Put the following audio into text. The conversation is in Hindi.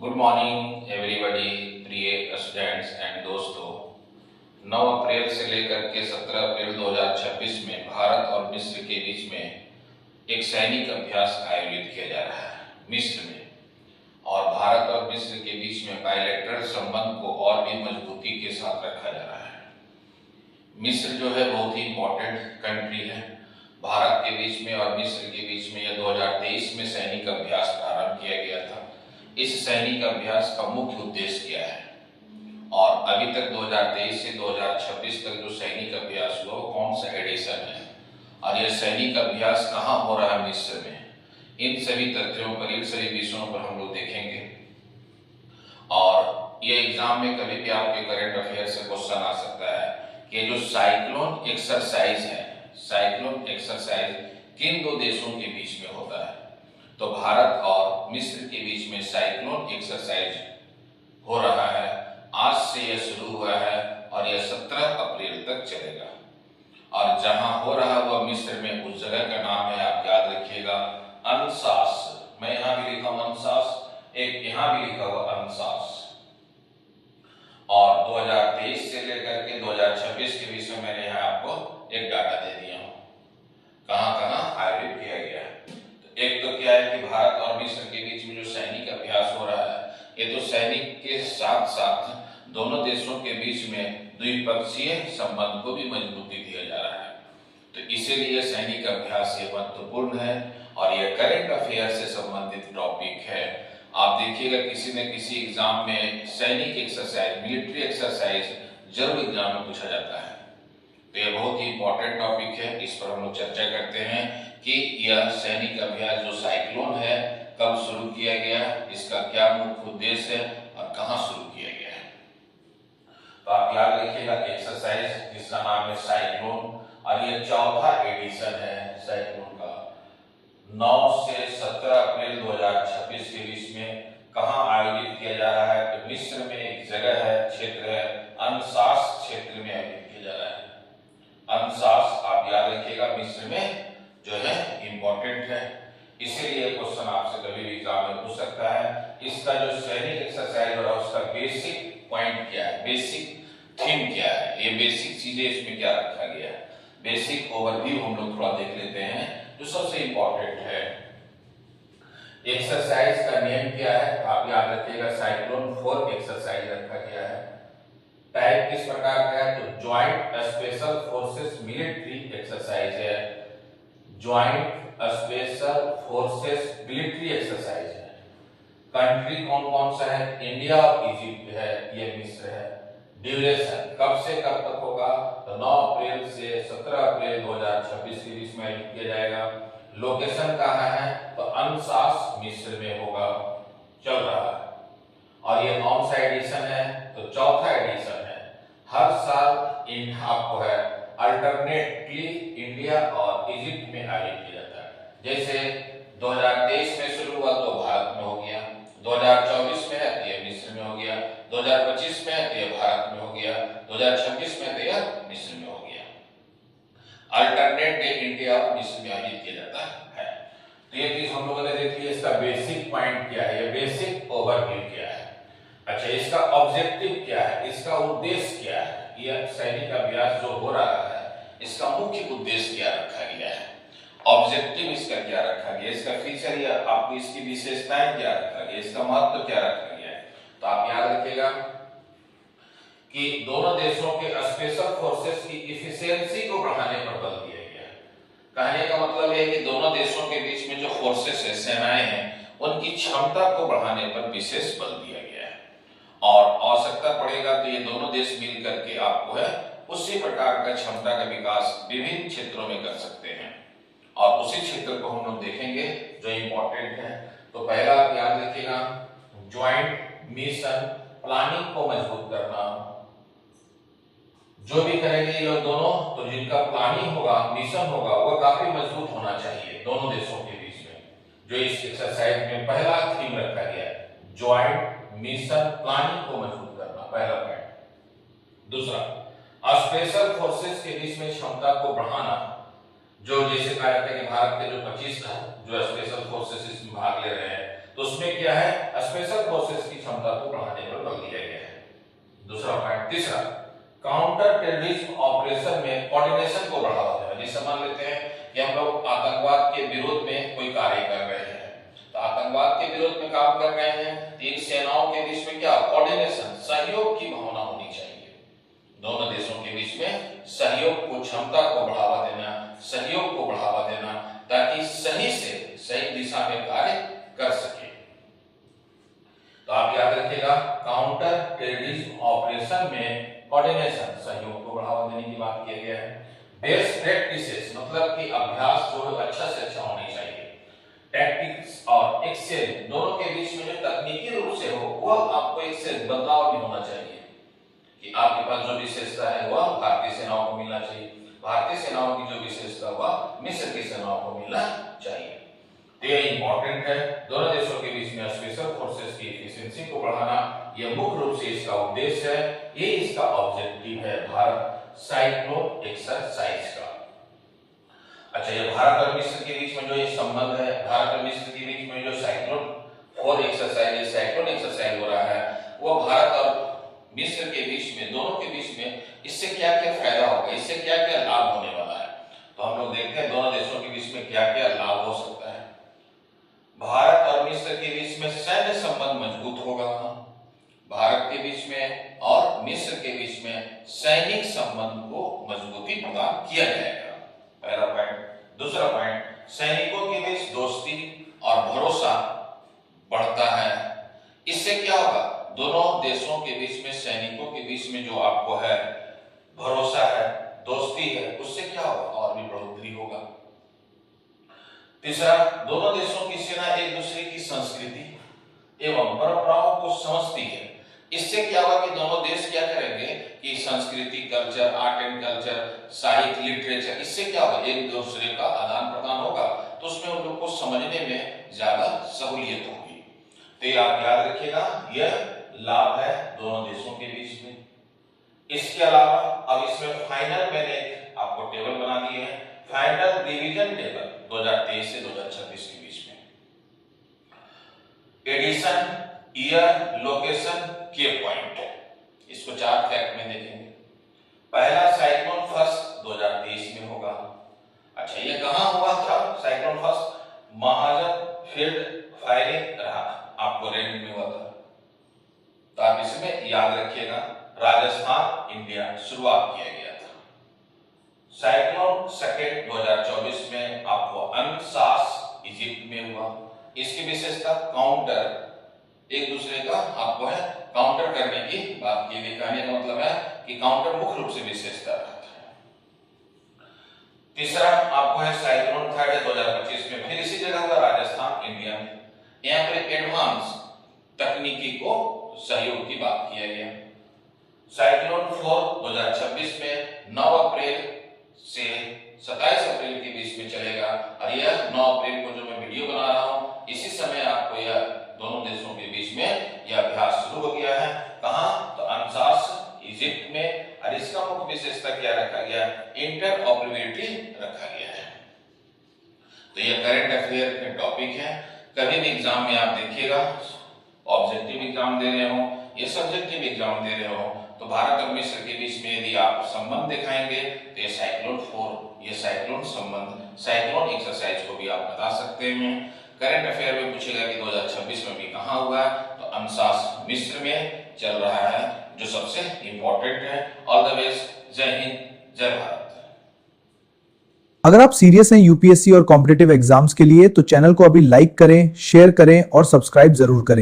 गुड मॉर्निंग एवरीबॉडी, प्रिय स्टूडेंट्स एंड दोस्तों। 9 अप्रैल से लेकर के 17 अप्रैल 2026 में भारत और मिस्र के बीच में एक सैनिक अभ्यास आयोजित किया जा रहा है मिस्र में। और भारत और मिस्र के बीच में बायलैटरल संबंध को और भी मजबूती के साथ रखा जा रहा है। मिस्र जो है बहुत ही इम्पोर्टेंट कंट्री है। भारत के बीच में और मिस्र के बीच में यह 2023 में सैनिक अभ्यास प्रारंभ किया गया था। इस सैनिक अभ्यास का मुख्य उद्देश्य क्या है और अभी तक 2023 से 2026 तक जो सैनिक अभ्यास हुआ वो कौन सा एडिशन है और यह सैनिक अभ्यास कहाँ हो रहा है मिस्र में, इन सभी तथ्यों पर, इन सभी विषयों पर हम लोग देखेंगे। और ये एग्जाम में कभी भी आपके करंट अफेयर से क्वेश्चन आ सकता है कि जो साइक्लोन एक्सरसाइज है, साइक्लोन एक्सरसाइज किन दो देशों के बीच में होता है। तो भारत और मिस्र के बीच में साइक्लोन एक्सरसाइज हो रहा है। आज से यह शुरू हुआ है और यह 17 अप्रैल तक चलेगा। और जहां हो रहा है वह मिस्र में, उस जगह का नाम है, आप याद रखिएगा, अनसास। मैं यहां भी लिखा हूं अनसास, एक यहां भी लिखा हुआ अनसास। और 2023 से लेकर के 2026 के बीच में मैंने यहाँ आपको एक डाटा दे दिया हूँ कहाँ कहाँ आयोजित किया गया है। तो एक तो क्या है कि भारत और मिस्र के बीच में जो सैनिक अभ्यास हो रहा है, ये तो सैनिक के साथ साथ दोनों देशों के बीच में द्विपक्षीय संबंध को भी मजबूती दिया जा रहा है। तो इसीलिए सैनिक अभ्यास ये महत्वपूर्ण है और यह करंट अफेयर से संबंधित टॉपिक है। आप देखिएगा किसी न किसी एग्जाम में सैनिक एक्सरसाइज, मिलिट्री एक्सरसाइज जरूर एग्जाम में पूछा जाता है। तो यह बहुत ही इंपॉर्टेंट टॉपिक है। इस पर हम लोग चर्चा करते हैं कि यह सैनिक अभ्यास जो साइक्लोन है कब शुरू किया गया, इसका क्या मुख्य उद्देश्य है और कहां शुरू किया गया है। तो आप याद रखिएगा एक्सरसाइज जिसका नाम है साइक्लोन, और यह चौथा एडिशन है साइक्लोन का। 9 से 17 अप्रैल 2026 के बीच में कहां आयोजित किया जा रहा है, तो मिस्र में एक जगह है, क्षेत्र है, अनसास क्षेत्र में आयोजित किया जा रहा है। अनसास आप याद रखिएगा मिस्र में जो है इंपॉर्टेंट है, इसीलिए क्वेश्चन आपसे कभी भी एग्जाम में पूछ सकता है। इसका जो सैनिक एक्सरसाइज हो रहा है उसका बेसिक पॉइंट क्या है, बेसिक थीम क्या है, ये बेसिक चीजें इसमें क्या रखा गया है, बेसिक ओवरव्यू हम लोग थोड़ा देख लेते हैं जो सबसे इंपॉर्टेंट है। एक्सरसाइज का नेम क्या है, आप याद रखिएगा साइक्लोन 4 एक्सरसाइज रखा गया है। टाइप किस प्रकार का है, तो joint special forces military exercise है। Joint special forces military exercise है। कंट्री कौन कौन सा है, इंडिया और इजिप्ट है, ये मिस्र है। ड्यूरेशन कब से कब तक होगा, तो 9 अप्रैल से 17 अप्रैल 2026 के बीच में आयोजित किया जाएगा। लोकेशन कहाँ है, तो अनसास मिस्र में होगा, चल रहा है। और ये कौन सा एडिशन है, तो चौथा एडिशन है। हर साल इन आपको है अल्टरनेटली इंडिया और इजिप्ट में आयोजित किया जाता है। जैसे 2023 में शुरू हुआ तो भारत में हो गया, 2024 में है तो यह मिस्र में हो गया, 2025 में है तो यह भारत में हो गया, 2026 में तो यह मिस्र में हो गया। अल्टरनेट डे इंडिया और मिस्र में आयोजित किया जाता है। तो ये चीज हम लोगों ने देखी है। इसका बेसिक पॉइंट क्या है, ये बेसिक ओवरव्यू क्या है। अच्छा, इसका ऑब्जेक्टिव क्या है, इसका उद्देश्य क्या है, यह सैनिक अभ्यास जो हो रहा है इसका मुख्य उद्देश्य क्या रखा गया है, ऑब्जेक्टिव इसका क्या रखा गया, इसका फीचर या आपको इसकी विशेषताएं क्या रखा गया, इसका महत्व क्या रखा गया है। तो आप याद रखिएगा कि दोनों देशों के स्पेशल फोर्सेस की इफिशियंसी को बढ़ाने पर बल दिया गया है। कहने का मतलब है कि दोनों देशों के बीच में जो फोर्सेस है, सेनाएं हैं, उनकी क्षमता को बढ़ाने पर विशेष बल दिया गया है। और आवश्यकता पड़ेगा तो ये दोनों देश मिल करके आपको है उसी प्रकार का क्षमता का विकास विभिन्न क्षेत्रों में कर सकते हैं। और उसी क्षेत्र को हम लोग देखेंगे जो इंपॉर्टेंट है। तो पहला आप याद रखिएगा ज्वाइंट मिशन प्लानिंग को मजबूत करना। जो भी करेंगे ये लोग दोनों, तो जिनका प्लानिंग होगा, मिशन होगा, वो काफी मजबूत होना चाहिए दोनों देशों के बीच में। जो इस एक्सरसाइज में पहला थीम रखा गया है, ज्वाइंट मिशन प्लानिंग को मजबूत करना, पहला पॉइंट। दूसरा, स्पेशल फोर्सेस के बीच में क्षमता को बढ़ाना। जो जैसे कहा जाता है कि भारत के जो 25 जो स्पेशल फोर्सेस इसमें भाग ले रहे हैं, तो उसमें क्या है, स्पेशल फोर्सेस की क्षमता को बढ़ाने पर बल दिया गया है। दूसरा पॉइंट, तीसरा, काउंटर टेररिज्म ऑपरेशन में कोऑर्डिनेशन को बढ़ावा देना। जैसे मान लेते हैं कि हम लोग आतंकवाद के विरोध में कोई कार्य कर रहे हैं, तो आतंकवाद के विरोध में काम कर रहे हैं, तीन सेनाओं के बीच में क्या कोऑर्डिनेशन, सहयोग की भावना होनी चाहिए। दोनों देशों के बीच में सहयोग को, क्षमता को बढ़ावा देना, सहयोग को बढ़ावा देना, ताकि सही से सही दिशा में कार्य कर सके। तो आप याद रखिएगा, काउंटर टेररिज्म ऑपरेशन में कोऑर्डिनेशन, सहयोग को बढ़ावा देने की बात किया गया है। बेस्ट प्रैक्टिसेस मतलब कि अभ्यास जो है अच्छा से अच्छा होनी चाहिए। टैक्टिक्स और एक्सेल दोनों के बीच में जो तकनीकी रूप से हो वह आपको एक्सेल बदलाव भी होना चाहिए कि आपके पास जो विशेषता है वह भारतीय सेनाओं को मिलना चाहिए, भारतीय सेनाओं की जो विशेषता वह मिस्र की सेनाओं को मिलना चाहिए। तो ये इंपॉर्टेंट है। दोनों देशों के बीच में स्पेशल फोर्सेस की एफिशिएंसी को बढ़ाना, यह मुख्य रूप से इसका उद्देश्य है, ये इसका ऑब्जेक्टिव है भारत साइक्लोन एक्सरसाइज का। अच्छा, ये भारत और मिस्र के बीच में जो ये संबंध है, भारत और मिस्र के बीच में जो साइक्लोन 4 एक्सरसाइज, साइक्लोन एक्सरसाइज हो रहा है, वो भारत और मिस्र के बीच में, दोनों के बीच में इससे क्या क्या फायदा होगा, इससे क्या क्या लाभ होने वाला है। तो हम लोग देखते हैं दोनों देशों के बीच में क्या क्या लाभ हो सकता है। भारत और मिस्र के बीच में सैन्य संबंध मजबूत होगा, भारत के बीच में और मिस्र के बीच में सैनिक संबंध को मजबूती प्रदान किया जाएगा, पहला पॉइंट। दूसरा पॉइंट, सैनिकों के बीच दोस्ती और भरोसा बढ़ता है। इससे क्या होगा, दोनों देशों के बीच में, सैनिकों के बीच में जो आपको है भरोसा है, दोस्ती है, उससे क्या होगा, और भी बढ़ोतरी होगा। तीसरा, दोनों देशों की सेना एक दूसरे की संस्कृति एवं परंपराओं को समझती है। इससे क्या होगा कि दोनों देश क्या करेंगे कि संस्कृति, कल्चर, आर्ट एंड कल्चर, साहित्य, लिटरेचर, इससे क्या होगा, एक दूसरे का आदान प्रदान होगा, तो उसमें उन लोग को समझने में ज्यादा सहूलियत होगी। तो ये आप याद रखिएगा, यह लाभ है दोनों देशों के बीच में। इसके अलावा अब इसमें फाइनल मैंने आपको टेबल बना दिए हैं, फाइनल रिवीजन टेबल 2023 से 2026 के बीच में। एडिशन, ईयर, लोकेशन, के पॉइंट, इसको 4 फैक्ट में देखेंगे। पहला, साइक्लोन फर्स्ट 2023 में होगा। अच्छा, ये कहां हुआ था साइक्लोन फर्स्ट? महाजन फील्ड फायरिंग रहा, आपको रेंज में हुआ था, तो आप इसमें याद रखिएगा, राजस्थान, इंडिया शुरुआत किया गया था। साइक्लोन सेकेंड 2024 में आपको अनसास इजिप्ट में हुआ। इसकी विशेषता काउंटर, एक दूसरे का आपको है काउंटर करने की बात की गई। कहने का मतलब है कि काउंटर मुख्य रूप से विशेषता रहता है। तीसरा आपको है साइक्लोन थर्ड 2025 में, फिर इसी जगह हुआ, राजस्थान, इंडिया में। यहाँ पर एडवांस तकनीकी को सहयोग की बात किया गया। साइक्लोन 4 2026 में 9 अप्रैल से 27 अप्रैल के बीच में चलेगा, और यह 9 अप्रैल को जो मैं वीडियो बना रहा हूं, इसी समय आपको यह दोनों देशों के बीच में यह अभ्यास शुरू हो गया है। कहां? तो अनसास इजिप्ट में, और इसका मुख्य विशेषता क्या रखा गया? इंटरऑपरेबिलिटी रखा गया है। तो यह करंट अफेयर के टॉपिक है। कभी भी एग्जाम में आप देखिएगा, ऑब्जेक्टिव एग्जाम दे रहे हो या सब्जेक्टिव एग्जाम दे रहे हो, तो भारत और मिस्र के बीच में यदि आप संबंध दिखाएंगे तो ये साइक्लोन 4, ये साइक्लोन संबंध, साइक्लोन एक्सरसाइज को भी आप बता सकते हैं। करंट अफेयर में पूछेगा कि 2026 में भी कहां हुआ, तो अनसास मिस्र में चल रहा है, जो सबसे इंपॉर्टेंट है। ऑल द बेस्ट, जय हिंद, जय भारत। अगर आप सीरियस हैं यूपीएससी और कॉम्पिटिटिव एग्जाम्स के लिए, तो चैनल को अभी लाइक करें, शेयर करें और सब्सक्राइब जरूर करें।